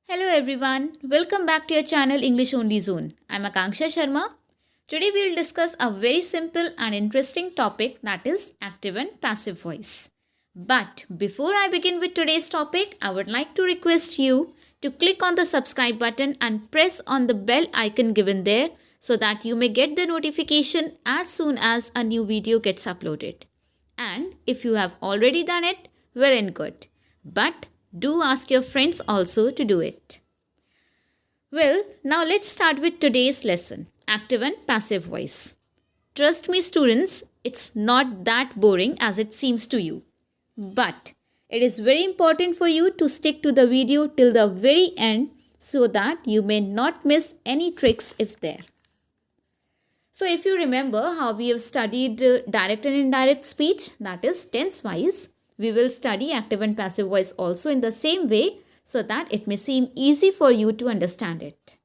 Hello everyone, welcome back to your channel English Only Zone. I'm Akanksha Sharma. Today we will discuss a very simple and interesting topic, that is active and passive voice. But before I begin with today's topic, I would like to request you to click on the subscribe button and press on the bell icon given there so that you may get the notification as soon as a new video gets uploaded. And if you have already done it, well and good. But do ask your friends also to do it. Well, now let's start with today's lesson, active and passive voice. Trust me students, it's not that boring as it seems to you. But it is very important for you to stick to the video till the very end so that you may not miss any tricks if there. So if you remember how we have studied direct and indirect speech, that is tense wise, we will study active and passive voice also in the same way so that it may seem easy for you to understand it.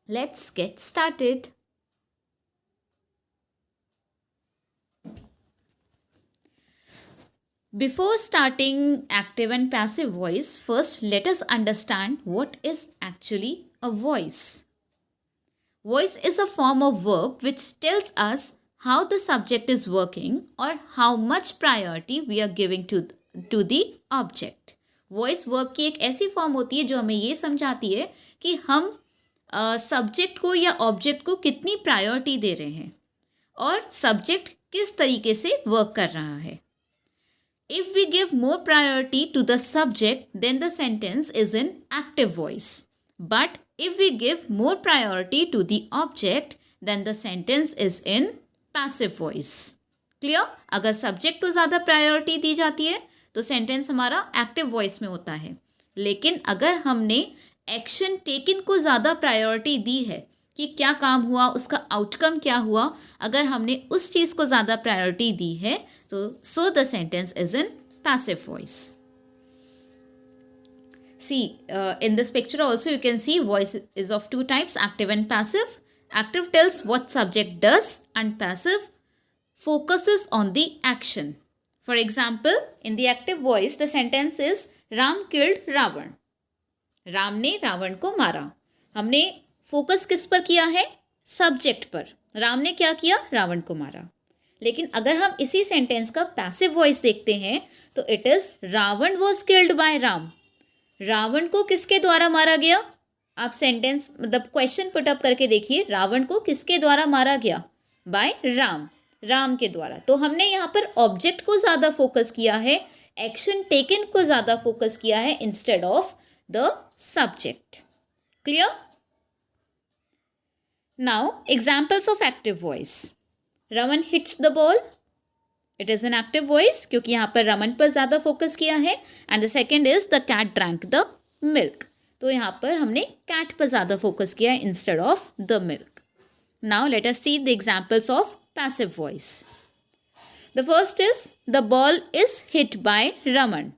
Let's get started. Before starting active and passive voice, first let us understand what is actually a voice. Voice is a form of verb which tells us how the subject is working or how much priority we are giving to the object. Voice verb की एक ऐसी form होती है जो हमें ये समझाती है कि हम सब्जेक्ट को या ऑब्जेक्ट को कितनी प्रायोरिटी दे रहे हैं और सब्जेक्ट किस तरीके से वर्क कर रहा है. If we give more priority to the subject, then the sentence is in active voice. But if we give more priority to the object, then the sentence is in passive voice. Clear? अगर subject को ज़्यादा priority दी जाती है तो sentence हमारा active voice में होता है. लेकिन अगर हमने एक्शन टेकन को ज़्यादा प्रायोरिटी दी है कि क्या काम हुआ, उसका आउटकम क्या हुआ, अगर हमने उस चीज़ को ज़्यादा प्रायोरिटी दी है तो सो the sentence is in passive voice. See, in this picture also you can see voice is of two types, active and passive. Active tells what subject does and passive focuses on the action. For example, in the active voice, the sentence is Ram killed Ravan. Ram ने रावण को मारा. हमने focus किस पर किया है? Subject पर. राम ने क्या किया? रावण को मारा. लेकिन अगर हम इसी सेंटेंस का पैसिव वॉइस देखते हैं तो it is Ravana was killed by Ram. Ravana को किसके द्वारा मारा गया? आप सेंटेंस मतलब क्वेश्चन पुट अप करके देखिए, रावण को किसके द्वारा मारा गया? बाय राम, राम के द्वारा. तो हमने यहाँ पर ऑब्जेक्ट को ज़्यादा फोकस किया है, एक्शन टेकन को ज़्यादा फोकस किया है instead of the subject. Clear? Now examples of active voice. Raman hits the ball. It is an active voice क्योंकि यहाँ पर रमन पर ज़्यादा फोकस किया है. And the second is the cat drank the milk. तो यहाँ पर हमने कैट पर ज़्यादा फोकस किया है instead of the milk. Now let us see the examples of passive voice. The first is the ball is hit by Raman.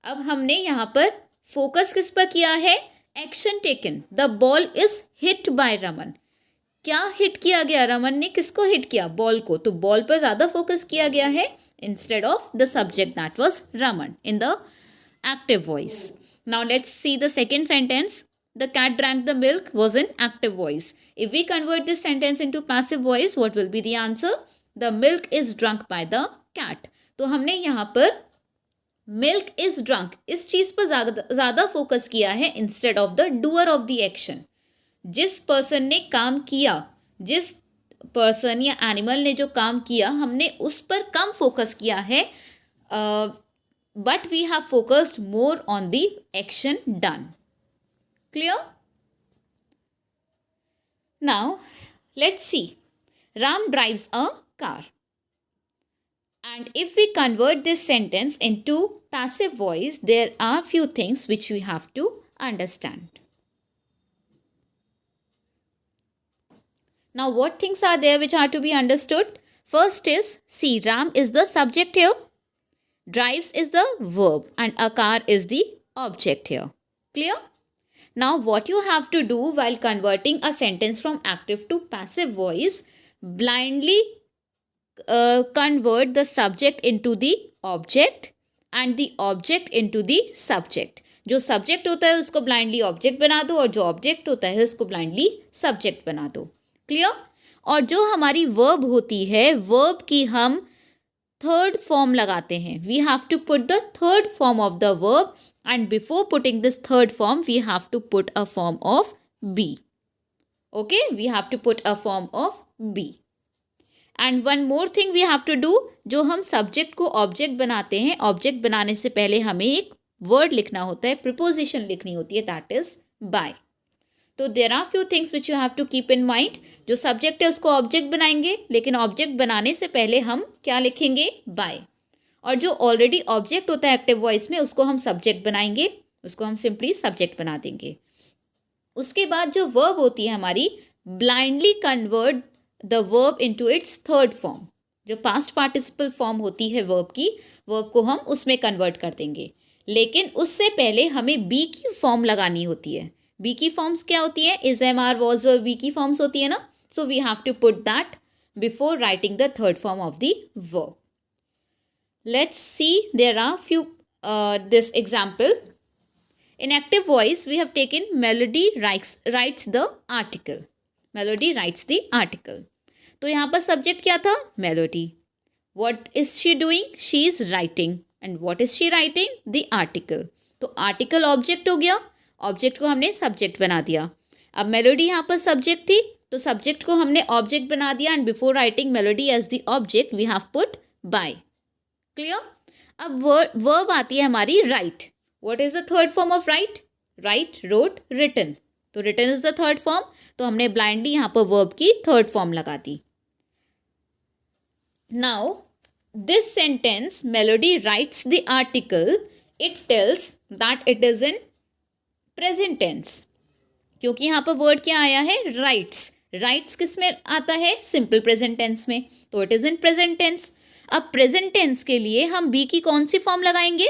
अब हमने यहाँ पर फोकस किस पर किया है? Action taken. The ball is hit by Raman. क्या हिट किया गया? रमन ने किसको हिट किया? बॉल को. तो बॉल पर ज़्यादा फोकस किया गया है instead of the subject that was Raman in the active voice. Now let's see the second sentence. The cat drank the milk was in active voice. If we convert this sentence into passive voice, what will be the answer? The milk is drunk by the cat. तो हमने यहाँ पर milk is drunk इस चीज़ पर ज़्यादा focus किया है instead of the doer of the action. जिस पर्सन ने काम किया, जिस पर्सन या एनिमल ने जो काम किया, हमने उस पर कम फोकस किया है, but we have focused more on the action done. Clear? Now, let's see. Ram drives a car. And if we convert this sentence into passive voice, there are few things which we have to understand. Now, what things are there which are to be understood? First is, see, Ram is the subject here. Drives is the verb and a car is the object here. Clear? Now, what you have to do while converting a sentence from active to passive voice, blindly convert the subject into the object and the object into the subject. जो subject होता है उसको blindly object बना दो और जो object होता है उसको ब्लाइंडली सब्जेक्ट बना दो। क्लियर? और जो हमारी वर्ब होती है, वर्ब की हम थर्ड फॉर्म लगाते हैं। We have to put the third form of the verb and before putting this third form we have to put a form of be. Okay, we have to put a form of be. And one more thing we have to do, जो हम subject को object बनाते हैं, object बनाने से पहले हमें एक वर्ड लिखना होता है, प्रिपोजिशन लिखनी होती है, दैट इज बाय। तो there are few things which you have to keep in mind. जो सब्जेक्ट है उसको ऑब्जेक्ट बनाएंगे, लेकिन ऑब्जेक्ट बनाने से पहले हम क्या लिखेंगे? बाय। और जो ऑलरेडी ऑब्जेक्ट होता है एक्टिव वॉइस में उसको हम सब्जेक्ट बनाएंगे, उसको हम सिंपली सब्जेक्ट बना देंगे। उसके बाद जो वर्ब होती है हमारी, blindly convert the verb into its third form. जो पास्ट पार्टिसिपल फॉर्म होती है वर्ब की, वर्ब को हम उसमें कन्वर्ट कर देंगे, लेकिन उससे पहले हमें बी की फॉर्म लगानी होती है। बी की फॉर्म्स क्या होती है? Is, am, are, was, were, be की फॉर्म्स होती है ना। So we have to put that before writing the third form of the verb. Let's see, there are few this example. In active voice, we have taken Melody writes the article. Melody writes the article. तो यहाँ पर subject क्या था? Melody. What is she doing? She is writing. And what is she writing? The article. तो article object हो गया, object को हमने subject बना दिया। अब Melody यहाँ पर subject थी, तो subject को हमने object बना दिया and before writing Melody as the object, we have put by. Clear? अब verb आती है हमारी write. What is the third form of write? Write, wrote, written. तो written is the third form. तो हमने blindly यहाँ पर verb की third form लगा दी. Now, this sentence, Melody writes the article, it tells that it is in present tense. क्योंकि यहाँ पर word क्या आया है? Writes. Writes किस में आता है? Simple present tense में. तो it is in present tense. अब present tense के लिए हम be की कौन सी form लगाएंगे?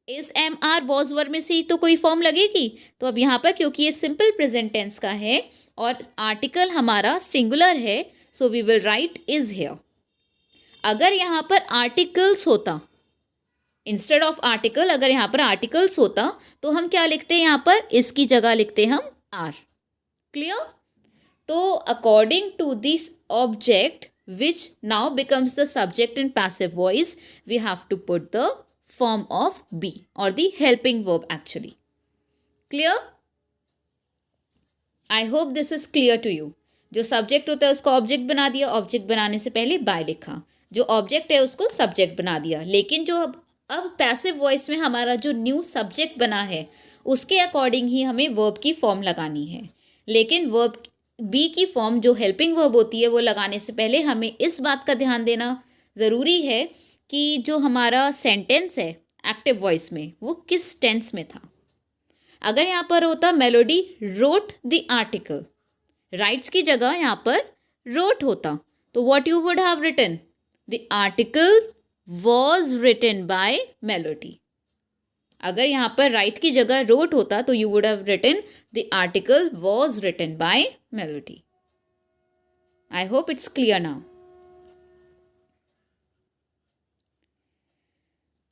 इस, एम, आर, वॉज, वर में से ही तो कोई फॉर्म लगेगी। तो अब यहाँ पर क्योंकि ये सिंपल प्रेजेंट टेंस का है और आर्टिकल हमारा सिंगुलर है, so we will write is here. अगर यहाँ पर आर्टिकल्स होता, इंस्टेड ऑफ आर्टिकल अगर यहाँ पर आर्टिकल्स होता तो हम क्या लिखते हैं? यहाँ पर इसकी जगह लिखते हम आर। क्लियर? तो according to this object which now becomes the subject in passive voice, we have to put the form of be or the helping verb actually. Clear? I hope this is clear to you. जो subject होता है उसको object बना दिया, object बनाने से पहले by लिखा, जो object है उसको subject बना दिया, लेकिन जो अब passive voice में हमारा जो new subject बना है उसके according ही हमें verb की form लगानी है। लेकिन verb be की form जो helping verb होती है वो लगाने से पहले हमें इस बात का ध्यान देना ज़रूरी है कि जो हमारा सेंटेंस है एक्टिव वॉइस में वो किस टेंस में था। अगर यहाँ पर होता Melody wrote the article, writes की जगह यहाँ पर रोट होता, तो what you would have written? The article was written by Melody. अगर यहाँ पर राइट की जगह रोट होता तो you would have written the article was written by Melody. I hope it's clear now.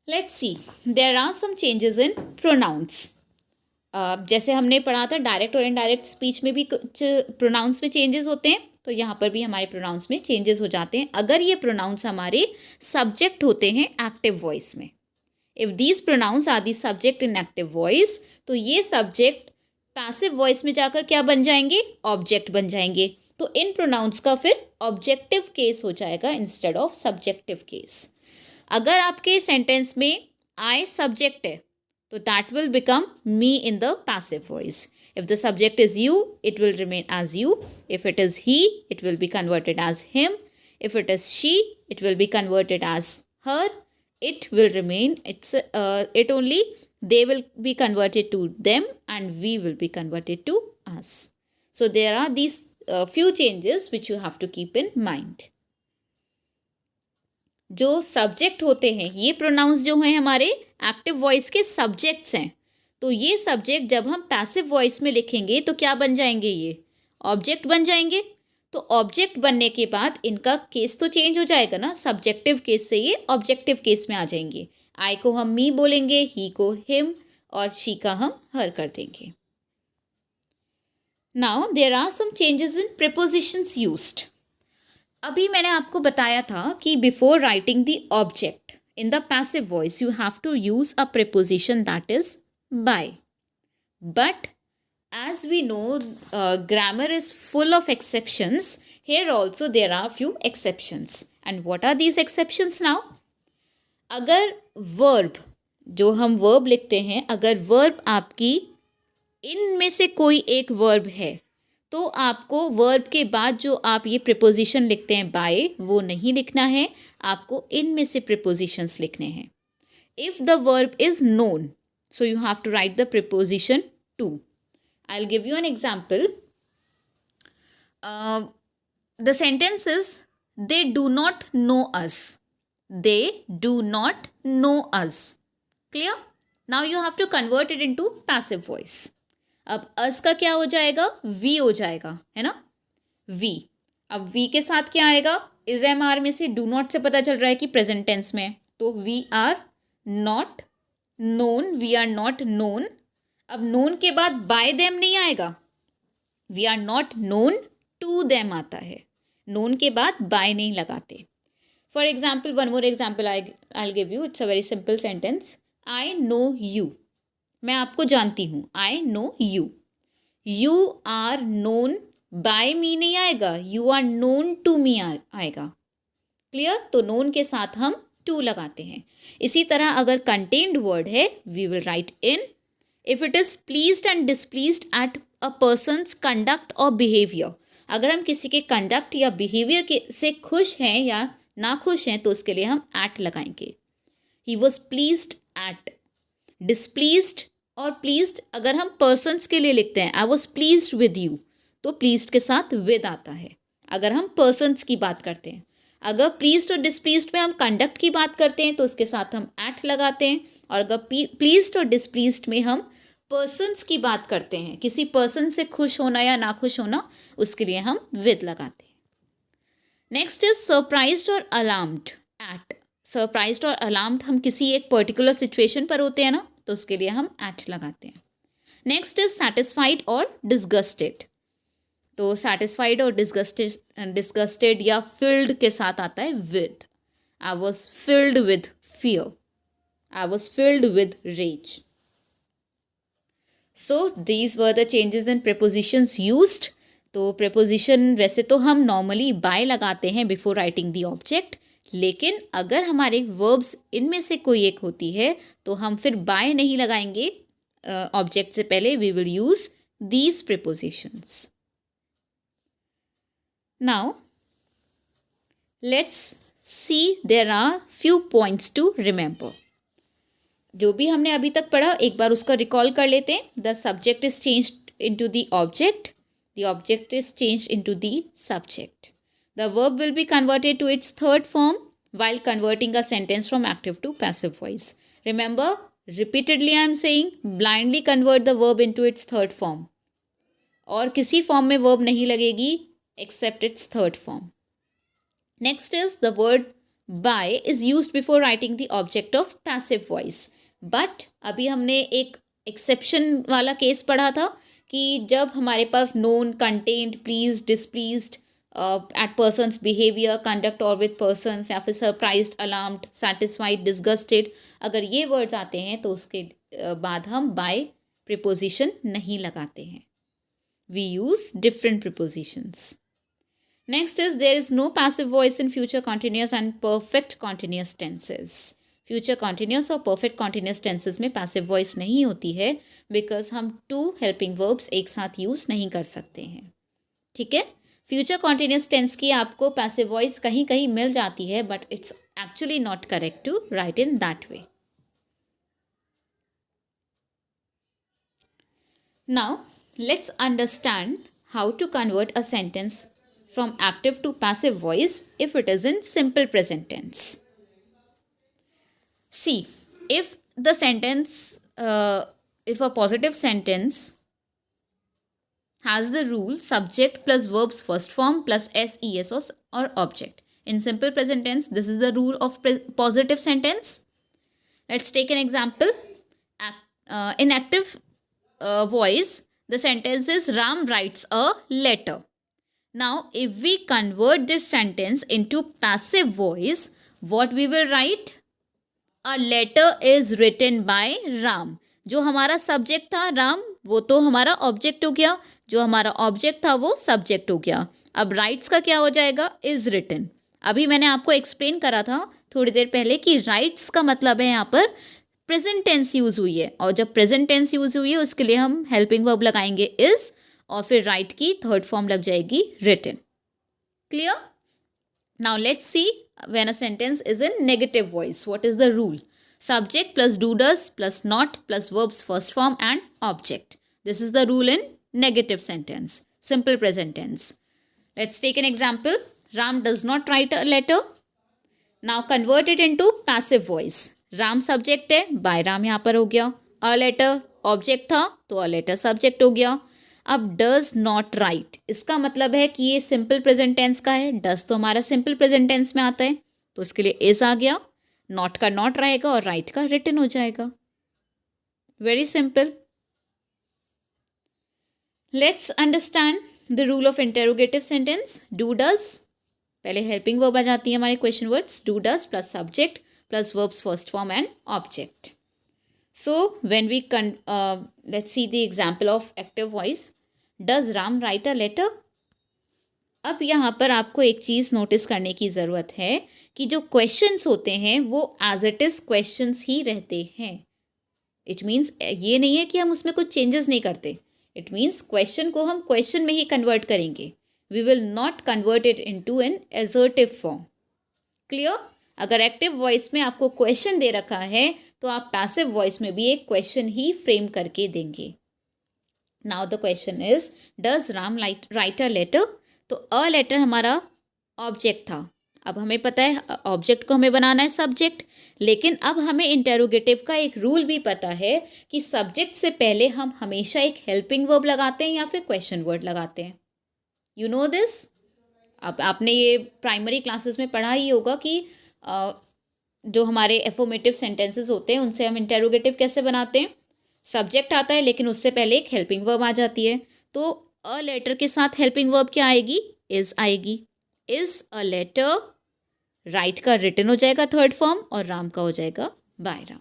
Let's see, there are some changes in pronouns. जैसे हमने पढ़ा था डायरेक्ट और इनडायरेक्ट स्पीच में भी कुछ प्रोनाउंस में चेंजेस होते हैं, तो यहाँ पर भी हमारे प्रोनाउंस में चेंजेस हो जाते हैं अगर ये प्रोनाउंस हमारे सब्जेक्ट होते हैं एक्टिव वॉइस में। If these pronouns are the subject in active voice, तो ये सब्जेक्ट पैसिव वॉइस में जाकर क्या बन जाएंगे? ऑब्जेक्ट बन जाएंगे। तो इन प्रोनाउंस का फिर ऑब्जेक्टिव केस हो जाएगा इंस्टेड ऑफ सब्जेक्टिव केस। अगर आपके सेंटेंस में आई सब्जेक्ट है तो that will become me in the passive voice. If the subject is you, it will remain as you. If it is he, it will be converted as him. If it is she, it will be converted as her. It will remain it only, they will be converted to them and we will be converted to us. So there are these few changes which you have to keep in mind. जो subject होते हैं, ये pronounce जो हैं हमारे active voice के subjects हैं, तो ये सब्जेक्ट जब हम पैसिव वॉइस में लिखेंगे तो क्या बन जाएंगे? ये ऑब्जेक्ट बन जाएंगे। तो ऑब्जेक्ट बनने के बाद इनका केस तो चेंज हो जाएगा ना, सब्जेक्टिव केस से ये ऑब्जेक्टिव केस में आ जाएंगे। आई को हम मी बोलेंगे, ही को हिम, और शी का हम हर कर देंगे. Now there are some changes in prepositions used. अभी मैंने आपको बताया था कि before writing the object in the passive voice you have to use a preposition that is by. But as we know, grammar is full of exceptions. Here also there are few exceptions. And what are these exceptions now? अगर verb, जो हम verb लिखते हैं, अगर verb आपकी इनमें से कोई एक verb है तो आपको verb के बाद जो आप ये preposition लिखते हैं by, वो नहीं लिखना है, आपको इनमें से prepositions लिखने हैं. If the verb is known, so you have to write the preposition to. I'll give you an example. The sentence is, they do not know us. They do not know us. Clear? Now you have to convert it into passive voice. अब us का क्या हो जाएगा? We हो जाएगा, है ना? We. अब we के साथ क्या आएगा? is am are में से do not से पता चल रहा है कि present tense में, तो we are not known. We are not known. अब नोन के बाद बाय देम नहीं आएगा. We are not known to them आता है. नोन के बाद बाय नहीं लगाते. For example, one more example I give you. It's a very simple sentence. I know you. मैं आपको जानती हूँ. I know you. You are known by me नहीं आएगा. You are known to me आएगा. क्लियर? तो नोन के साथ हम टू लगाते हैं. इसी तरह अगर कंटेन्ड वर्ड है, we will write in. If it is pleased and displeased at a person's conduct or behavior, अगर हम किसी के conduct या behavior के से खुश हैं या ना खुश हैं तो उसके लिए हम at लगाएंगे. He was pleased at. Displeased और pleased अगर हम persons के लिए लिखते हैं, I was pleased with you, तो pleased के साथ with आता है अगर हम persons की बात करते हैं. अगर प्लीज्ड और डिसप्लीज्ड में हम कंडक्ट की बात करते हैं तो उसके साथ हम एट लगाते हैं. और अगर प्लीज्ड और डिसप्लीज्ड में हम पर्सन्स की बात करते हैं, किसी पर्सन से खुश होना या ना खुश होना, उसके लिए हम विद लगाते हैं. नेक्स्ट इज सरप्राइज्ड और अलार्म्ड. एट. सरप्राइज्ड और अलार्म्ड हम किसी एक पर्टिकुलर सिचुएशन पर होते हैं ना, तो उसके लिए हम एट लगाते हैं. नेक्स्ट इज सेटिस्फाइड और डिसगस्टेड. तो सेटिस्फाइड और डिसगस्टेड या फिल्ड के साथ आता है with. I was filled with fear. I was filled with rage. So these were the changes in prepositions used. तो प्रीपोजिशन वैसे तो हम नॉर्मली बाय लगाते हैं बिफोर राइटिंग द ऑब्जेक्ट, लेकिन अगर हमारे वर्ब्स इनमें से कोई एक होती है तो हम फिर बाय नहीं लगाएंगे ऑब्जेक्ट से पहले. We will use these prepositions. Now, let's see, there are few points to remember. जो भी हमने अभी तक पढ़ा एक बार उसका रिकॉल कर लेते हैं. The subject is changed into the object. The object is changed into the subject. The verb will be converted to its third form while converting a sentence from active to passive voice. Remember, repeatedly I am saying, blindly convert the verb into its third form. और किसी form में verb नहीं लगेगी except its third form. Next is the word by is used before writing the object of passive voice. But अभी हमने एक exception वाला case पढ़ा था कि जब हमारे पास known, contained, pleased, displeased, at person's behavior, conduct or with persons, या फिर surprised, alarmed, satisfied, disgusted, अगर ये words आते हैं तो उसके बाद हम by preposition नहीं लगाते हैं. We use different prepositions. Next is, there is no passive voice in future continuous and perfect continuous tenses. Future continuous और perfect continuous tenses में passive voice नहीं होती है because हम two helping verbs एक साथ use नहीं कर सकते हैं. ठीक है? Future continuous tense की आपको passive voice कहीं कहीं मिल जाती है, but it's actually not correct to write in that way. Now, let's understand how to convert a sentence from active to passive voice if it is in simple present tense. See, if the sentence, if a positive sentence has the rule subject plus verb's first form plus SES or object. In simple present tense, this is the rule of positive sentence. Let's take an example. in active voice, the sentence is Ram writes a letter. Now, if we convert this sentence into passive voice, what we will write? A letter is written by Ram. जो हमारा subject था राम, वो तो हमारा object हो गया. जो हमारा ऑब्जेक्ट था वो सब्जेक्ट हो गया. अब राइट्स का क्या हो जाएगा? Is written. अभी मैंने आपको एक्सप्लेन करा था थोड़ी देर पहले कि राइट्स का मतलब है यहाँ पर प्रेजेंट टेंस यूज हुई है, और जब प्रेजेंट टेंस यूज हुई है उसके लिए हम हेल्पिंग वर्ब लगाएंगे इज, और फिर राइट की थर्ड फॉर्म लग जाएगी written. Clear? Now let's see when a sentence is in negative voice, what is the rule? Subject plus do does plus not plus verbs first form and object. This is the rule in negative sentence, simple present tense. Let's take an example. Ram does not write a letter. Now convert it into passive voice. Ram subject है, by Ram यहाँ पर हो गया. A letter object था तो a letter subject हो गया. अब does not write, इसका मतलब है कि ये simple present tense का है. does तो हमारा simple present tense में आता है, तो इसके लिए is आ गया. नॉट का नॉट रहेगा और राइट का रिटन हो जाएगा. Very simple. Let's understand the rule of interrogative sentence. Do does, पहले हेल्पिंग वर्ब आ जाती है हमारे question words. Do does plus subject plus verbs first form and object. So when we let's see the example of active voice. Does Ram write a letter? अब यहाँ पर आपको एक चीज़ नोटिस करने की ज़रूरत है कि जो क्वेश्चंस होते हैं वो एज इट इज़ क्वेश्चंस ही रहते हैं. इट मीन्स ये नहीं है कि हम उसमें कुछ चेंजेस नहीं करते. इट मीन्स क्वेश्चन को हम क्वेश्चन में ही कन्वर्ट करेंगे. We will not convert it into an assertive form. Clear? अगर एक्टिव वॉइस में आपको क्वेश्चन दे रखा है तो आप पैसिव वॉइस में भी एक क्वेश्चन ही फ्रेम करके देंगे. Now the question is does Ram write a letter? तो अ लेटर हमारा ऑब्जेक्ट था. अब हमें पता है ऑब्जेक्ट को हमें बनाना है सब्जेक्ट, लेकिन अब हमें इंटेरोगेटिव का एक रूल भी पता है कि सब्जेक्ट से पहले हम हमेशा एक हेल्पिंग वर्ब लगाते हैं या फिर क्वेश्चन वर्ड लगाते हैं. You know this. अब आपने ये प्राइमरी क्लासेस में पढ़ा ही होगा कि जो हमारे एफर्मेटिव सेंटेंसेस होते हैं उनसे हम इंटेरोगेटिव कैसे बनाते हैं. सब्जेक्ट आता है लेकिन उससे पहले एक हेल्पिंग वर्ब आ जाती है. तो अ लेटर के साथ हेल्पिंग वर्ब क्या आएगी? इज आएगी. Is a letter. राइट का रिटन हो जाएगा थर्ड फॉर्म और राम का हो जाएगा by Ram.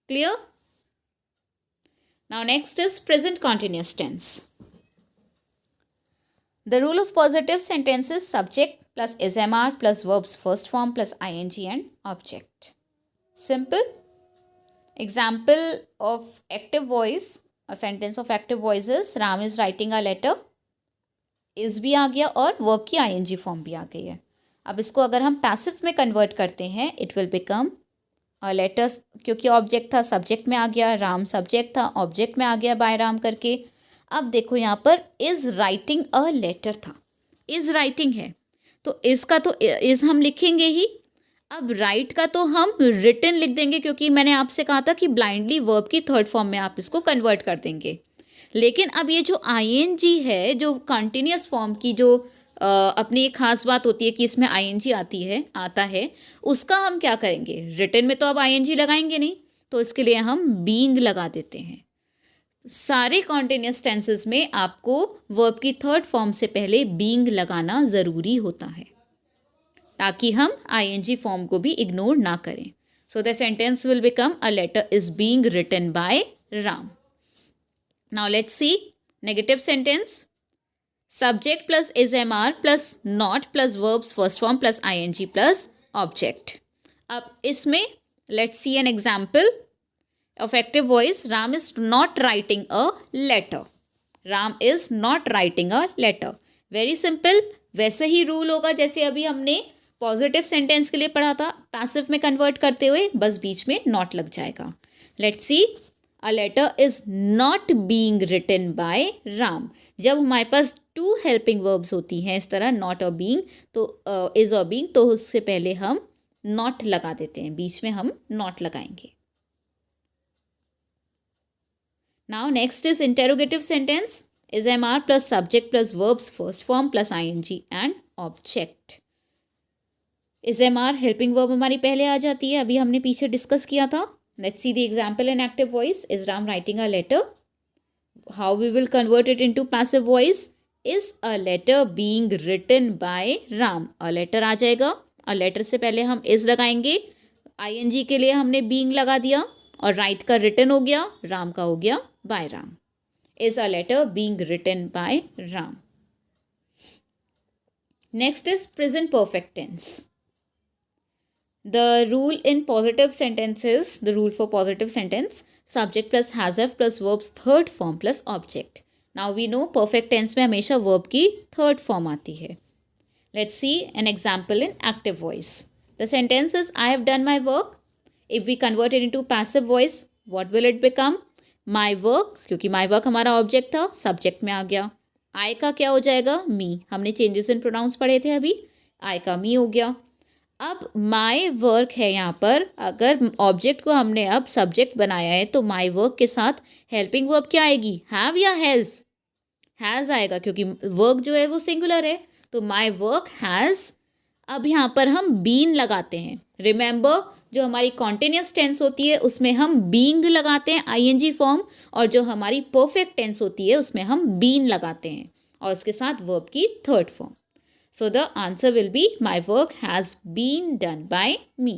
Clear? Now next is present continuous tense. The rule of positive sentences subject plus SMR plus verbs first form plus ing and object. Simple. Example of active voice, a sentence of active voice is Ram is writing a letter. is भी आ गया और verb की ing form भी आ गई है. अब इसको अगर हम passive में convert करते हैं it will become a letter, क्योंकि object था subject में आ गया, Ram subject था object में आ गया by Ram करके. अब देखो यहाँ पर इज राइटिंग अ लेटर था. इज राइटिंग है तो इसका तो इज हम लिखेंगे ही. अब राइट का तो हम रिटन लिख देंगे क्योंकि मैंने आपसे कहा था कि ब्लाइंडली वर्ब की थर्ड फॉर्म में आप इसको कन्वर्ट कर देंगे. लेकिन अब ये जो आईएनजी है, जो कंटिन्यूअस फॉर्म की जो अपनी एक खास बात होती है कि इसमें आईएनजी आता है, उसका हम क्या करेंगे? रिटन में तो अब आईएनजी लगाएंगे नहीं, तो इसके लिए हम बीइंग लगा देते हैं. सारे कॉन्टिन्यूअस टेंसेस में आपको वर्ब की थर्ड फॉर्म से पहले बीइंग लगाना ज़रूरी होता है ताकि हम आईएनजी फॉर्म को भी इग्नोर ना करें. So the sentence will become a letter is being written by Ram. Now let's see negative sentence. Subject plus is am are plus not plus verbs first form plus ING plus object. अब इसमें let's see an example of active voice. Ram is not writing a letter. Ram is not writing a letter. Very simple. वैसे ही rule होगा जैसे अभी हमने positive sentence के लिए पढ़ा था, पैसिव में कन्वर्ट करते हुए बस बीच में नॉट लग जाएगा. Let's see. A letter is not being written by Ram. जब हमारे पास टू हेल्पिंग वर्ब्स होती हैं इस तरह नॉट और बीइंग, तो इज और बीइंग, तो उससे पहले हम नॉट लगा देते हैं, बीच में हम नॉट लगाएंगे. Now next is interrogative sentence. Is MR plus subject plus verbs first form plus ing and object. Is am are helping verb हमारी पहले आ जाती है, अभी हमने पीछे डिस्कस किया था. Let's see the example in active voice. Is Ram writing a letter? How we will convert it into passive voice? Is a letter being written by Ram? A letter आ जाएगा, अ लेटर से पहले हम इज लगाएंगे, ING के लिए हमने being लगा दिया, और राइट का रिटन हो गया, राम का हो गया by Ram. Is a letter being written by Ram. Next is present perfect tense. The rule in positive sentences, the rule for positive sentence, subject plus has have plus verb's third form plus object. Now we know perfect tense में हमेशा verb की third form आती है. Let's see an example in active voice. The sentence is I have done my work. If we convert it into passive voice, what will it become? My work, क्योंकि my work हमारा object था, subject में आ गया. I का क्या हो जाएगा? Me. हमने changes in pronouns पढ़े थे अभी. I का me हो गया. अब माई वर्क है यहाँ पर, अगर ऑब्जेक्ट को हमने अब सब्जेक्ट बनाया है तो माई वर्क के साथ हेल्पिंग वर्ब क्या आएगी? हैव या हैज़? हैज़ आएगा, क्योंकि वर्क जो है वो सिंगुलर है. तो माई वर्क हैज़. अब यहाँ पर हम बीन लगाते हैं. रिमेंबर, जो हमारी कॉन्टिन्यूस टेंस होती है उसमें हम बीइंग लगाते हैं आईएनजी फॉर्म, और जो हमारी परफेक्ट टेंस होती है उसमें हम बीन लगाते हैं और उसके साथ वर्ब की third form. So the answer will be my work has been done by me.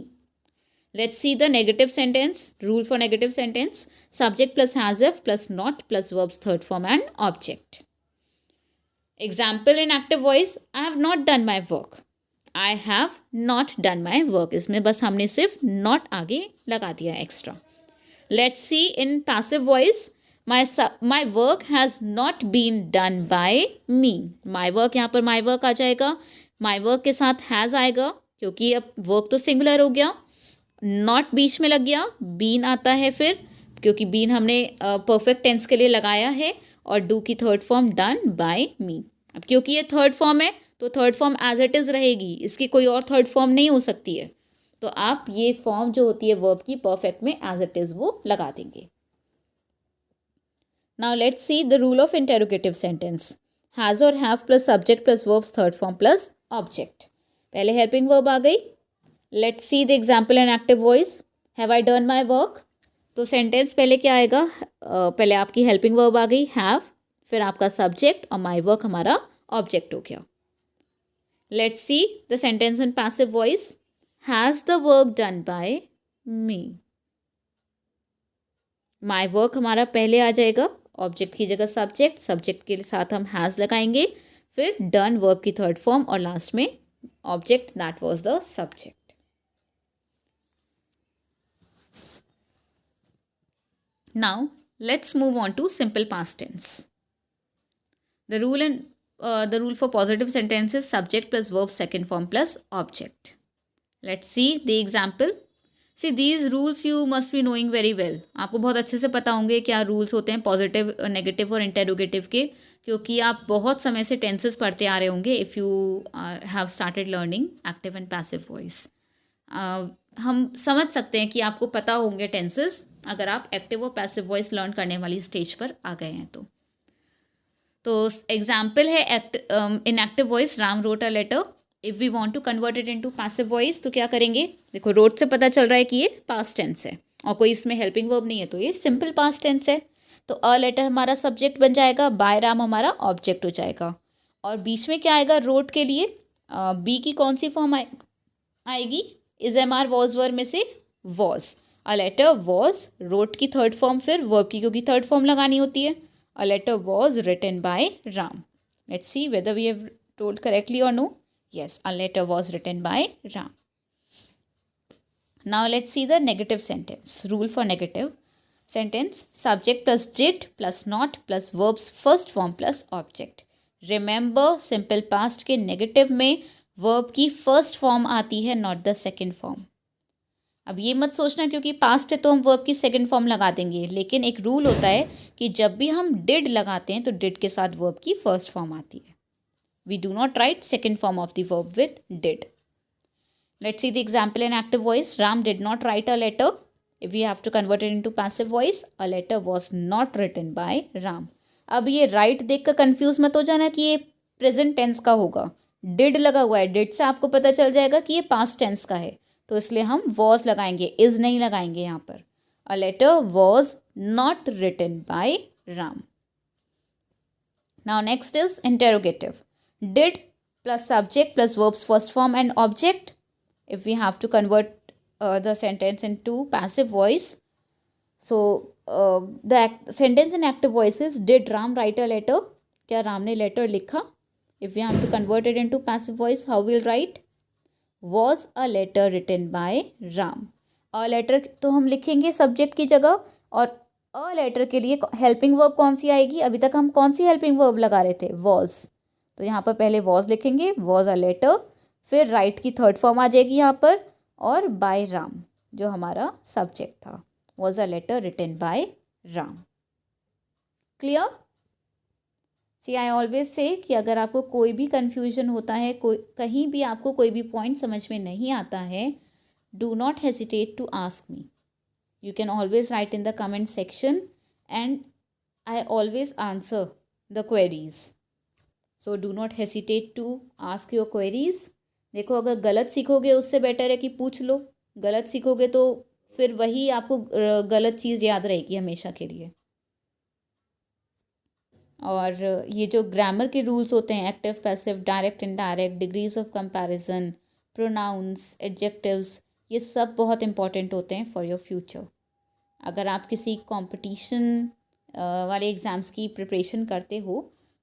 Let's see the negative sentence. Rule for negative sentence. Subject plus has if plus not plus verb's third form and object. Example in active voice. I have not done my work. I have not done my work. इसमें बस हमने सिर्फ not आगे लगा दिया extra. Let's see in passive voice. My work has not been done by me. My work, यहाँ पर my work आ जाएगा, my work के साथ has आएगा, क्योंकि अब work तो सिंगुलर हो गया. not बीच में लग गया, been आता है फिर, क्योंकि been हमने परफेक्ट टेंस के लिए लगाया है, और do की third form done by me. अब क्योंकि ये थर्ड फॉर्म है तो third form as it is रहेगी, इसकी कोई और थर्ड फॉर्म नहीं हो सकती है. तो आप ये फॉर्म जो होती है वर्ब की परफेक्ट में एज इट इज़ वो लगा देंगे. Now let's see the rule of interrogative sentence. Has or have plus subject plus verb's third form plus object. पहले helping verb आ गई. Let's see the example in active voice. Have I done my work? तो sentence पहले क्या आएगा? पहले आपकी helping verb आ गई have, फिर आपका subject, और my work हमारा object हो गया. Let's see the sentence in passive voice. Has the work done by me? My work हमारा पहले आ जाएगा, ऑब्जेक्ट की जगह सब्जेक्ट, सब्जेक्ट के साथ हम हैज़ लगाएंगे, फिर डन वर्ब की थर्ड फॉर्म, और लास्ट में object that was the subject. Now let's move on to simple past tense. The rule for positive sentences, subject plus verb second form plus object. Let's see the example. See these rules you must be knowing very well. आपको बहुत अच्छे से पता होंगे क्या rules होते हैं positive, negative और इंटेरोगेटिव के, क्योंकि आप बहुत समय से टेंसेस पढ़ते आ रहे होंगे if you have started learning active and passive voice. हम समझ सकते हैं कि आपको पता होंगे टेंसेस अगर आप एक्टिव और पैसिव वॉइस लर्न करने वाली स्टेज पर आ गए हैं. तो एग्जाम्पल है in active voice, Ram wrote a letter. If we want to convert it into passive voice तो क्या करेंगे? देखो रोट से पता चल रहा है कि ये पास्ट टेंस है और कोई इसमें हेल्पिंग वर्ब नहीं है, तो ये सिंपल पास्ट टेंस है. तो अ लेटर हमारा सब्जेक्ट बन जाएगा, बाय राम हमारा ऑब्जेक्ट हो जाएगा, और बीच में क्या आएगा रोट के लिए? बी की कौन सी फॉर्म आएगी? Is am are was were में से was. A letter was, wrote की थर्ड फॉर्म, फिर वर्ब की क्योंकि थर्ड फॉर्म लगानी होती है. A letter was written by Ram. Let's see whether we have told correctly और no. Yes, a letter was written by Ram. Now let's see the negative sentence. Rule for negative sentence. Subject plus did plus not plus verb's first form plus object. Remember, simple past के negative में verb की first form आती है, not the second form. अब ये मत सोचना क्योंकि past है तो हम verb की second form लगा देंगे, लेकिन एक rule होता है कि जब भी हम did लगाते हैं तो did के साथ verb की first form आती है. We do not write second form of the verb with did. Let's see the example in active voice. Ram did not write a letter. If we have to convert it into passive voice, a letter was not written by Ram. अब ये write देख कर confuse मत हो जाना कि ये present tense का होगा. डिड लगा हुआ है, डिड से आपको पता चल जाएगा कि ये पास्ट टेंस का है, तो इसलिए हम वॉज लगाएंगे, इज नहीं लगाएंगे यहाँ पर. A letter was not written by Ram. Now next is interrogative. Did plus subject plus verbs first form and object. If we have to convert the sentence into passive voice, so the sentence in active voice is did Ram write a letter? क्या राम ने letter लिखा? If we have to convert it into passive voice, how we'll write? Was a letter written by Ram? a letter तो हम लिखेंगे subject की जगह, और a letter के लिए हेल्पिंग वर्ब कौन सी आएगी? अभी तक हम कौन सी हेल्पिंग वर्ब लगा रहे थे? was. तो यहाँ पर पहले वॉज लिखेंगे, वॉज अ लेटर, फिर राइट की थर्ड फॉर्म आ जाएगी यहाँ पर, और बाय राम जो हमारा सब्जेक्ट था. Was a letter written by Ram. Clear? See I always say कि अगर आपको कोई भी कन्फ्यूजन होता है, कोई कहीं भी आपको कोई भी पॉइंट समझ में नहीं आता है, do not hesitate to ask me. You can always write in the comment section and I always answer the queries. So do not hesitate to ask your queries. देखो, अगर गलत सीखोगे उससे बेटर है कि पूछ लो. गलत सीखोगे तो फिर वही आपको गलत चीज़ याद रहेगी हमेशा के लिए. और ये जो ग्रामर के रूल्स होते हैं, active, passive, direct, indirect, degrees of comparison, pronouns, adjectives, ये सब बहुत इंपॉर्टेंट होते हैं फॉर योर फ्यूचर. अगर आप किसी कंपटीशन वाले एग्ज़ाम्स की प्रिपरेशन करते हो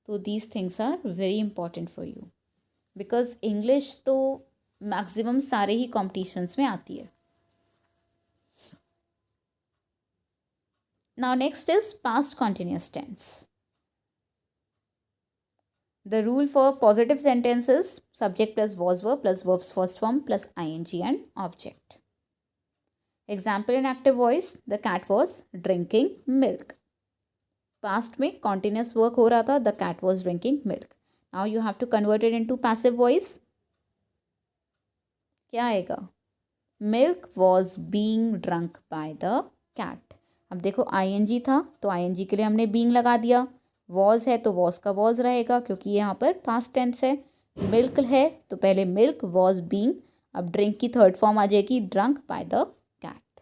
तो these things are very important for you, because English तो मैक्सिमम सारे ही कॉम्पिटिशन्स में आती है. Now next is past continuous tense. The rule for positive sentence is subject plus was verb plus verbs first form plus ing and object. Example in active voice, the cat was drinking milk. Past में continuous work हो रहा था, the cat was drinking milk. Now you have to convert it into passive voice. क्या आएगा? Milk was being drunk by the cat. अब देखो, ING था तो आईएनजी के लिए हमने बीइंग लगा दिया. वॉज है तो वॉज का वॉज रहेगा क्योंकि यहाँ पर पास्ट टेंस है. मिल्क है तो पहले मिल्क वॉज बीइंग, अब ड्रिंक की थर्ड फॉर्म आ जाएगी drunk by the cat.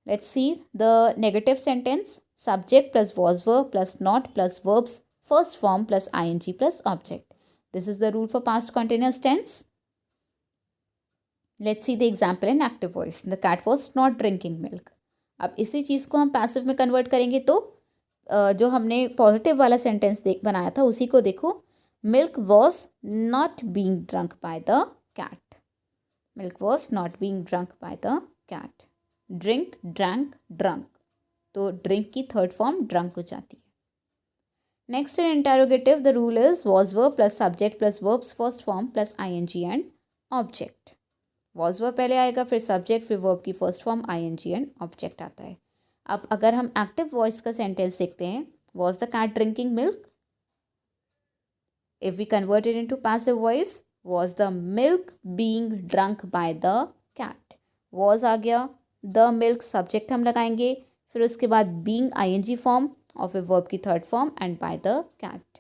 Let's see the negative sentence. Subject plus was verb plus not plus verbs first form plus ing plus object. This is the rule for past continuous tense. Let's see the example in active voice. The cat was not drinking milk. अब इसी चीज़ को हम passive में convert करेंगे तो जो हमने positive वाला सेंटेंस बनाया था उसी को देखो. Milk was not being drunk by the cat. Milk was not being drunk by the cat. Drink, drank, drunk, तो ड्रिंक की थर्ड फॉर्म ड्रंक हो जाती है. Next in interrogative, the rule is was verb plus subject plus verbs first form plus ING and object. Was verb पहले आएगा, फिर subject, फिर verb की first form ING and object आता है. अब अगर हम एक्टिव वॉइस का सेंटेंस देखते हैं, was the cat drinking milk. If we convert it into passive voice, was the milk being drunk by the cat. Was आ गया, द मिल्क सब्जेक्ट हम लगाएंगे, फिर उसके बाद बीइंग आईएनजी फॉर्म और फिर वर्ब की third form and by the cat.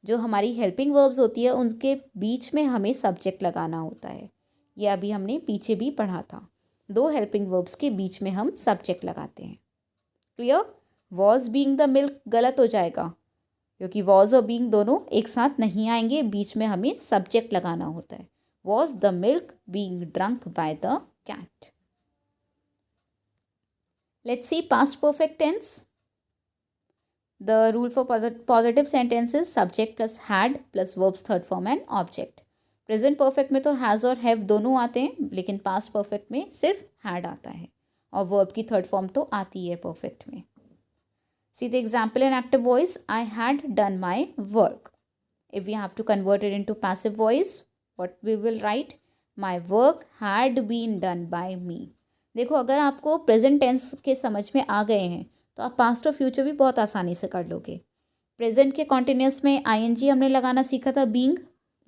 जो हमारी हेल्पिंग वर्ब्स होती है उनके बीच में हमें सब्जेक्ट लगाना होता है. ये अभी हमने पीछे भी पढ़ा था. दो हेल्पिंग वर्ब्स के बीच में हम सब्जेक्ट लगाते हैं. Clear? Was being the milk गलत हो जाएगा क्योंकि वॉज और बीइंग दोनों एक साथ नहीं आएंगे, बीच में हमें सब्जेक्ट लगाना होता है. Was the milk being drunk by the cat. Let's see past perfect tense. The rule for positive sentence is subject plus had plus verbs third form and object. Present perfect में तो has और have दोनों आते हैं, लेकिन past perfect में सिर्फ had आता है और verb की third form तो आती है perfect में. See the example in active voice. I had done my work. If we have to convert it into passive voice, what we will write? My work had been done by me. देखो, अगर आपको present tense के समझ में आ गए हैं तो आप पास्ट और फ्यूचर भी बहुत आसानी से कर लोगे. प्रेजेंट के कॉन्टिन्यूस में आईएनजी हमने लगाना सीखा था बीइंग,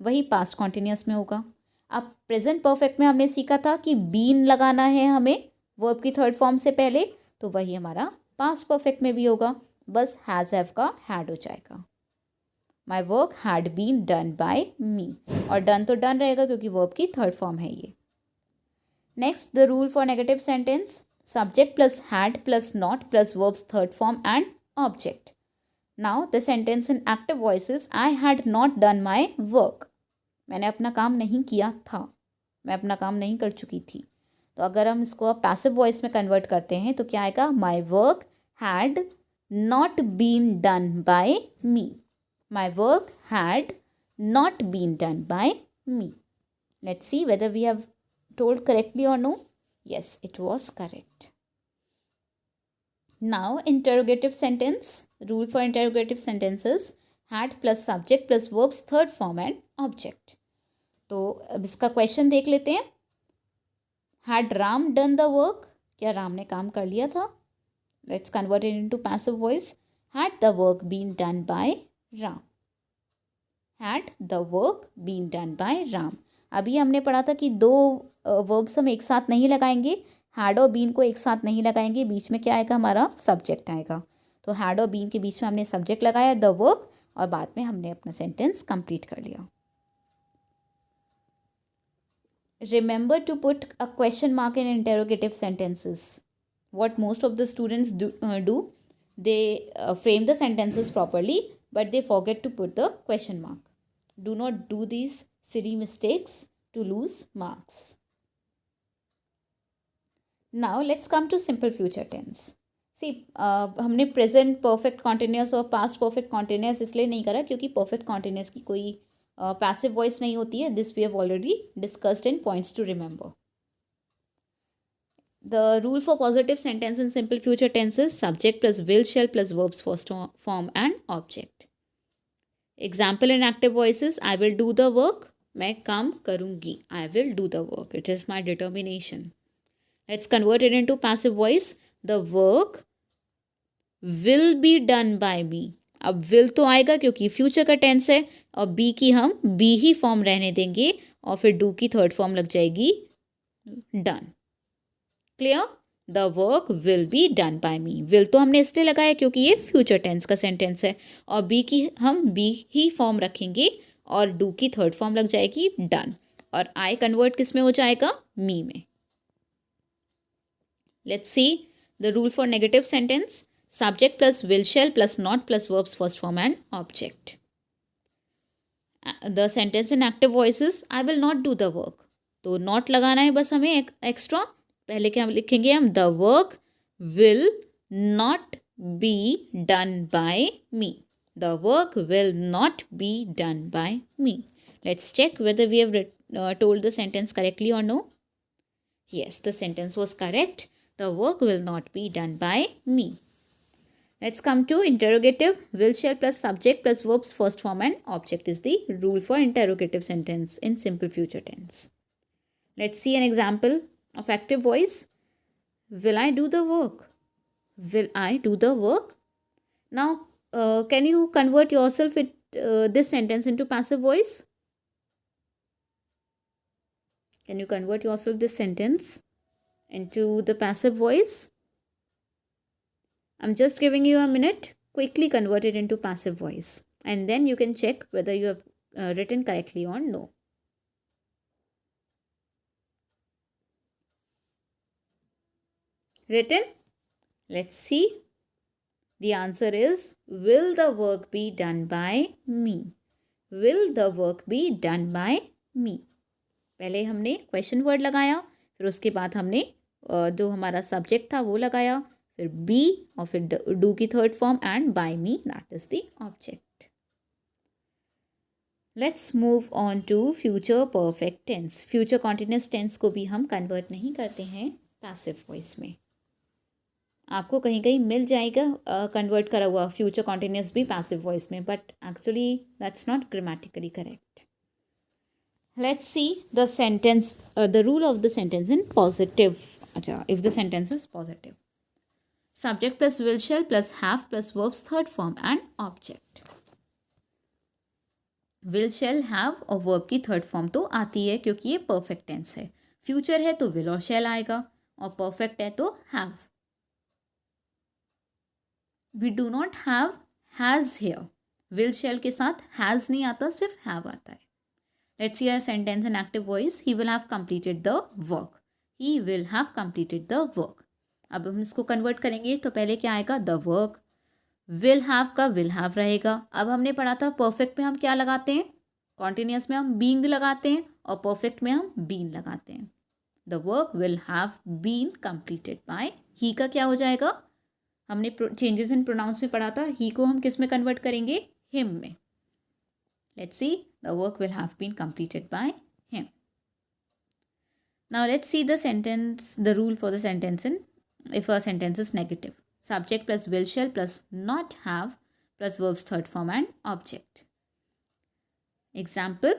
वही पास्ट कॉन्टिन्यूस में होगा. अब प्रेजेंट परफेक्ट में हमने सीखा था कि बीन लगाना है हमें वर्ब की थर्ड फॉर्म से पहले, तो वही हमारा पास्ट परफेक्ट में भी होगा, बस हैज़ हैव का हैड हो जाएगा. My work had been done by me, और डन तो डन रहेगा क्योंकि वर्ब की थर्ड फॉर्म है ये. Next, the rule for negative sentence, subject plus had plus not plus verbs third form and object. Now the sentence in active voice, I had not done my work. मैंने अपना काम नहीं किया था, मैं अपना काम नहीं कर चुकी थी. तो अगर हम इसको पैसिव वॉइस में कन्वर्ट करते हैं तो क्या आएगा, my work had not been done by me. My work had not been done by me. Let's see whether we have told correctly or no. Yes, it was correct. Now interrogative sentence, rule for interrogative sentences, had plus subject plus verbs third form and object. तो अब इसका question देख लेते हैं. Had Ram done the work? क्या राम ने काम कर लिया था? Let's convert it into passive voice. Had the work been done by Ram? Had the work been done by Ram? अभी हमने पढ़ा था कि दो वर्ब्स हम एक साथ नहीं लगाएंगे. हैड और बीन को एक साथ नहीं लगाएंगे, बीच में क्या आएगा, हमारा सब्जेक्ट आएगा. तो हैड और बीन के बीच में हमने सब्जेक्ट लगाया द वर्क, और बाद में हमने अपना सेंटेंस कंप्लीट कर लिया. Remember to put a question mark in interrogative sentences. What most of the students do, they frame the sentences properly but they forget to put the question mark. Do not do these silly mistakes to lose marks. Now let's come to simple future tense. See, हमने present perfect continuous और past perfect continuous इसलिए नहीं करा क्योंकि perfect continuous की कोई passive voice नहीं होती है. This we have already discussed in points to remember. The rule for positive sentence in simple future tense is subject plus will shall plus verbs first form and object. Example in active voices, I will do the work. मैं काम करूँगी. I will do the work. It is my determination. Let's convert it into passive voice. The work will be done by me. अब will तो आएगा क्योंकि future का tense है, और बी की हम बी ही फॉर्म रहने देंगे, और फिर डू की थर्ड फॉर्म लग जाएगी done. Clear? The work will be done by me. Will तो हमने इसलिए लगाया क्योंकि ये फ्यूचर टेंस का सेंटेंस है, और बी की हम बी ही फॉर्म रखेंगे, और डू की थर्ड फॉर्म लग जाएगी डन, और आई कन्वर्ट किस में हो जाएगा, मी में. Let's see the rule for negative sentence, subject plus will shall plus not plus verbs first form and object. The sentence in active voices, I will not do the work. तो not लगाना है बस हमें extra. पहले क्या हम लिखेंगे, हम the work will not be done by me. The work will not be done by me. Let's check whether we have told the sentence correctly or no. Yes, the sentence was correct. The work will not be done by me. Let's come to interrogative. Will shall plus subject plus verbs first form and object is the rule for interrogative sentence in simple future tense. Let's see an example of active voice. Will I do the work? Will I do the work? Now, can you convert yourself this sentence into passive voice? Can you convert yourself this sentence into the passive voice? I'm just giving you a minute. Quickly convert it into passive voice, and then you can check whether you have written correctly or no. Written? Let's see. The answer is, will the work be done by me? Will the work be done by me? पहले हमने question word लगाया, फिर उसके बाद हमने जो हमारा subject था वो लगाया, फिर बी, और फिर डू की third form and by me, that is the object. Let's move on to future perfect tense. Future continuous tense को भी हम कन्वर्ट नहीं करते हैं पैसिव वॉइस में. आपको कहीं कहीं मिल जाएगा कन्वर्ट करा हुआ फ्यूचर कॉन्टिन्यूस भी पैसिव वॉइस में, but actually that's not grammatically correct. Let's see the sentence, the rule of the sentence in positive. अच्छा, if the sentence is positive, subject plus will shall plus have plus verbs third form and object. Will shall have और verb की third form तो आती है क्योंकि ये perfect tense है. Future है तो विल और शैल आएगा, और परफेक्ट है तो have. We do not have has here. Will shell के साथ हैज़ नहीं आता, सिर्फ हैव आता है. Let's see a sentence in active voice. He will have completed the work. He will have completed the work. अब हम इसको कन्वर्ट करेंगे तो पहले क्या आएगा, द वर्क. विल हैव का विल हैव रहेगा. अब हमने पढ़ा था परफेक्ट में हम क्या लगाते हैं, कॉन्टिन्यूस में हम बीइंग लगाते हैं और परफेक्ट में हम बीन लगाते हैं. The work will have been completed by. ही का क्या हो जाएगा, हमने चेंजेस इन प्रोनाउंस में पढ़ा था. ही को हम किस में कन्वर्ट करेंगे, हिम में. Let's see, the work will have been completed by him. Now let's see the sentence, the rule for the sentence in if a sentence is negative. Subject plus will shall plus not have plus verbs third form and object. Example,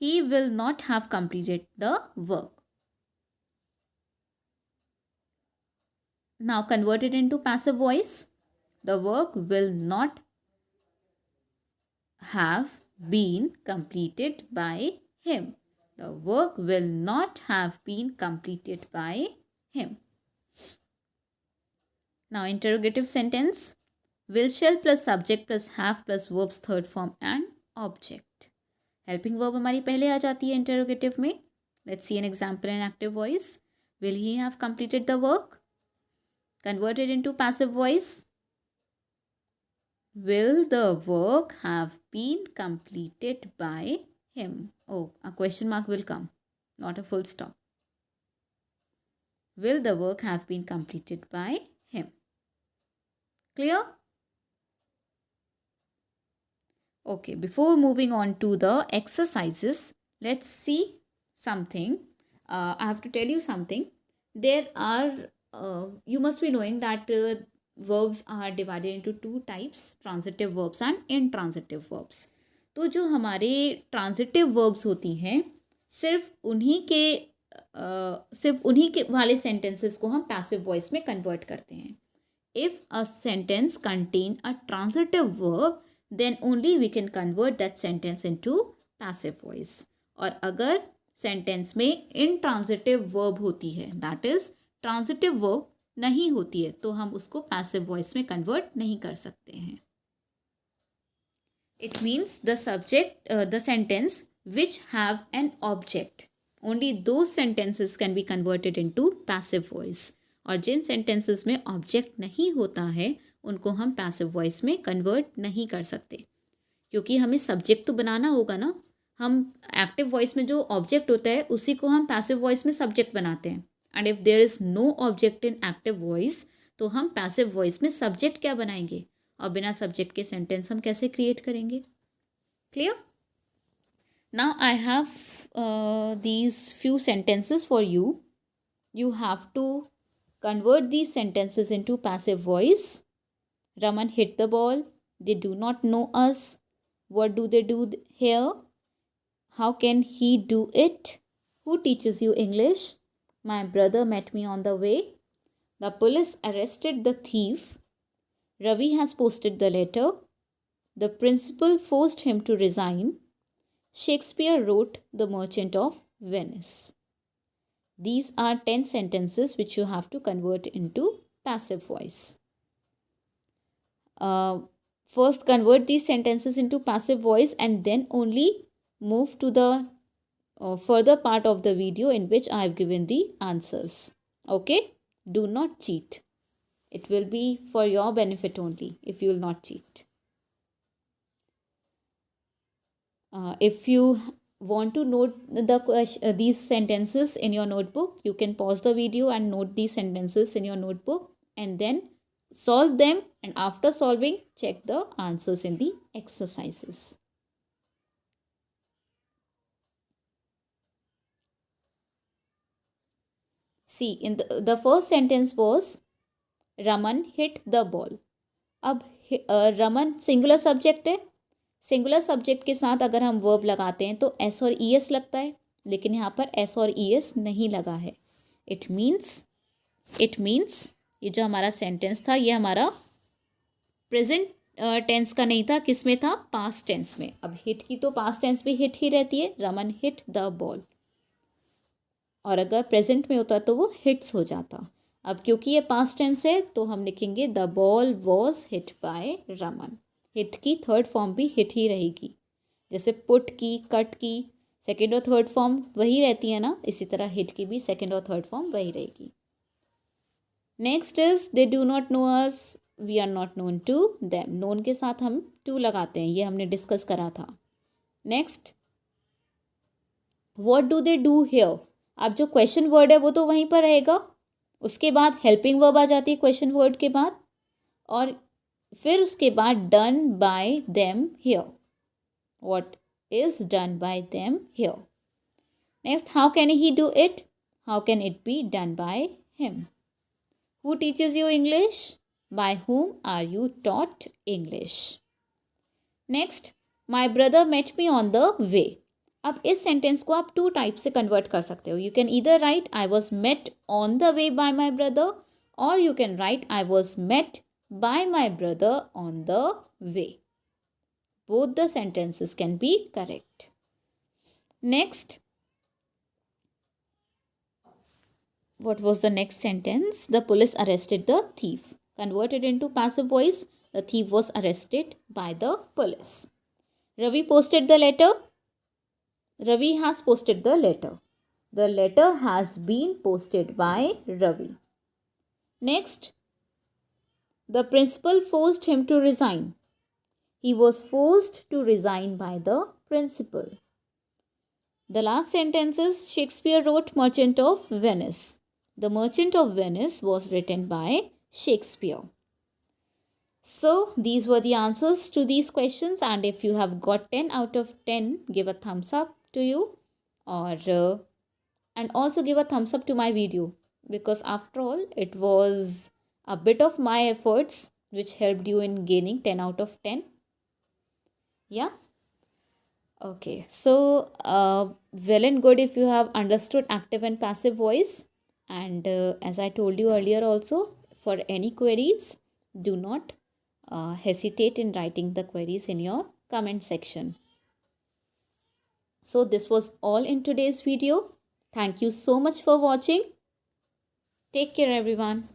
he will not have completed the work. Now convert it into passive voice. The work will not have been completed by him. The work will not have been completed by him. Now interrogative sentence, will shall plus subject plus have plus verbs third form and object. Helping verb हमारी पहले आ जाती है interrogative में. Let's see an example in active voice. Will he have completed the work? Convert it into passive voice. Will the work have been completed by him? Oh, a question mark will come, not a full stop. Will the work have been completed by him? Clear? Okay, before moving on to the exercises, let's see something. I have to tell you something. There are, you must be knowing that verbs are divided into two types, transitive verbs and intransitive verbs. तो जो हमारे transitive verbs होती हैं, सिर्फ उन्हीं के वाले sentences को हम पैसिव वॉइस में कन्वर्ट करते हैं. If a sentence contain a transitive verb, then only we can convert that sentence into passive voice. और अगर sentence में intransitive verb होती है, that is transitive verb नहीं होती है, तो हम उसको passive voice में convert नहीं कर सकते हैं. It means the subject, the sentence which have an object. Only those sentences can be converted into passive voice. और जिन सेंटेंसेस में ऑब्जेक्ट नहीं होता है उनको हम पैसिव वॉइस में कन्वर्ट नहीं कर सकते, क्योंकि हमें सब्जेक्ट तो बनाना होगा ना. हम एक्टिव वॉइस में जो ऑब्जेक्ट होता है उसी को हम पैसिव वॉइस में सब्जेक्ट बनाते हैं. And if there is no object in active voice तो हम पैसिव वॉइस में सब्जेक्ट क्या बनाएंगे, और बिना सब्जेक्ट के सेंटेंस हम कैसे क्रिएट करेंगे. Clear? Now I have these few sentences for you. You have to convert these sentences into passive voice. Raman hit the ball. They do not know us. What do they do here? How can he do it? Who teaches you English? My brother met me on the way. The police arrested the thief. Ravi has posted the letter. The principal forced him to resign. Shakespeare wrote The Merchant of Venice. These are 10 sentences which you have to convert into passive voice. First convert these sentences into passive voice and then only move to the further part of the video in which I have given the answers. Okay? Do not cheat. It will be for your benefit only if you will not cheat. If you want to note these sentences in your notebook, you can pause the video and note these sentences in your notebook and then solve them, and after solving check the answers in the exercises. See, in the first sentence was Raman hit the ball. अब Raman singular subject है. Singular subject के साथ अगर हम verb लगाते हैं तो S और ई एस लगता है, लेकिन यहाँ पर एस और ई एस नहीं लगा है. इट मीन्स ये जो हमारा सेंटेंस था ये हमारा प्रेजेंट टेंस का नहीं था, किस में था, पास्ट टेंस में. अब हिट की तो पास्ट टेंस में हिट ही रहती है, रमन हिट द बॉल, और अगर प्रेजेंट में होता तो वो हिट्स हो जाता. अब क्योंकि ये पास्ट टेंस है तो हम लिखेंगे the ball was hit by Raman. Hit की थर्ड फॉर्म भी हिट ही रहेगी. जैसे पुट की, कट की सेकेंड और थर्ड फॉर्म वही रहती है ना, इसी तरह हिट की भी सेकेंड और थर्ड फॉर्म वही रहेगी. Next is they do not know us, we are not known to them. Known के साथ हम टू लगाते हैं, ये हमने डिस्कस करा था. Next, what do they do here. अब जो क्वेश्चन वर्ड है वो तो वहीं पर रहेगा, उसके बाद हेल्पिंग वर्ब आ जाती है क्वेश्चन वर्ड के बाद, और फिर उसके बाद done by them here. What is done by them here. Next, how can he do it. How can it be done by him. Who teaches you English? By whom are you taught English? Next, my brother met me on the way. अब इस sentence को आप to type से convert कर सकते हो. You can either write I was met on the way by my brother, और you can write I was met by my brother on the way. Both the sentences can be correct. Next, what was the next sentence? The police arrested the thief. Converted into passive voice, the thief was arrested by the police. Ravi posted the letter. Ravi has posted the letter. The letter has been posted by Ravi. Next, the principal forced him to resign. He was forced to resign by the principal. The last sentence is Shakespeare wrote Merchant of Venice. The Merchant of Venice was written by Shakespeare. So these were the answers to these questions, and if you have got 10 out of 10, give a thumbs up to you, or and also give a thumbs up to my video, because after all it was a bit of my efforts which helped you in gaining 10 out of 10. Yeah. Okay, so well and good if you have understood active and passive voice. And as I told you earlier also, for any queries, do not hesitate in writing the queries in your comment section. So this was all in today's video. Thank you so much for watching. Take care everyone.